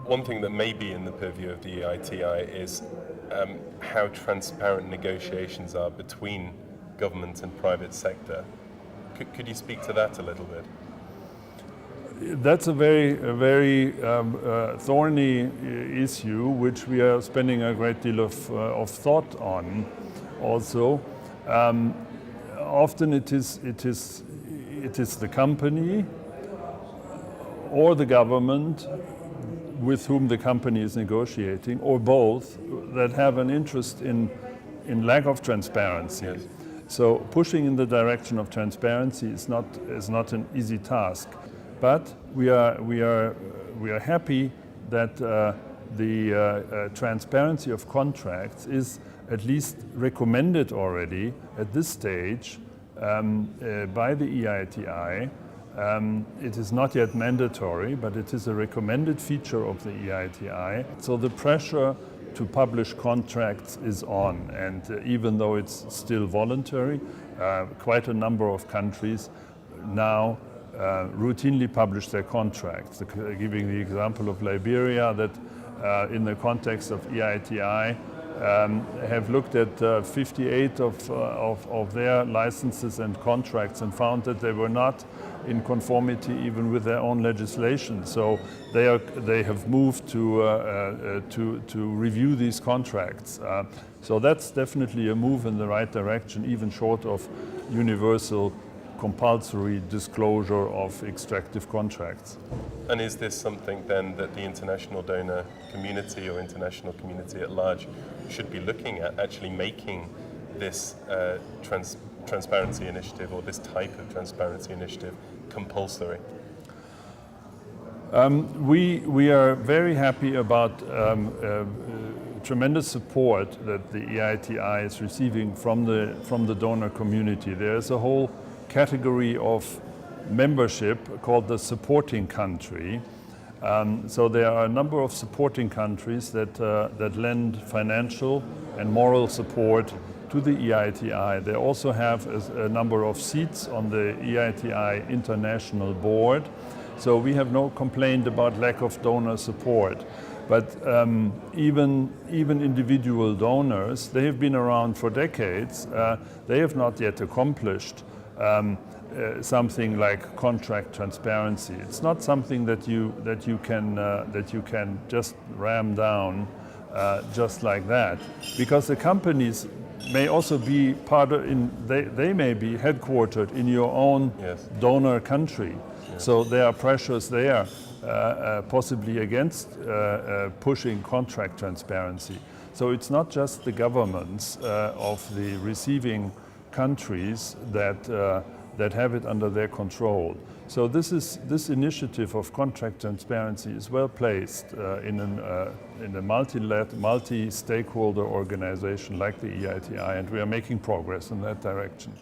one thing that may be in the purview of the EITI is how transparent negotiations are between government and private sector. Could you speak to that a little bit? That's a very thorny issue, which we are spending a great deal of thought on. Also, often it is the company or the government with whom the company is negotiating, or both, that have an interest in lack of transparency. Yes. So pushing in the direction of transparency is not an easy task. But we are happy that the transparency of contracts is at least recommended already at this stage by the EITI. It is not yet mandatory, but it is a recommended feature of the EITI. So the pressure to publish contracts is on, and even though it's still voluntary, quite a number of countries now routinely publish their contracts. Giving the example of Liberia, that in the context of EITI have looked at 58 of their licenses and contracts and found that they were not in conformity even with their own legislation. So they have moved to review these contracts. So that's definitely a move in the right direction, even short of universal compulsory disclosure of extractive contracts. And is this something then that the international donor community or international community at large should be looking at, actually making this transparency initiative or this type of transparency initiative compulsory? We are very happy about tremendous support that the EITI is receiving from the donor community. There's a whole category of membership called the supporting country. So there are a number of supporting countries that lend financial and moral support to the EITI. They also have a number of seats on the EITI International Board. So we have no complaint about lack of donor support. But even individual donors, they have been around for decades. They have not yet accomplished something like contract transparency. It's not something that you can just ram down just like that, because the companies may also be they may be headquartered in your own Yes. donor country. Yes. So there are pressures there, possibly against pushing contract transparency. So it's not just the governments of the receiving countries that have it under their control. So this initiative of contract transparency is well placed in a multi-stakeholder organization like the EITI, and we are making progress in that direction.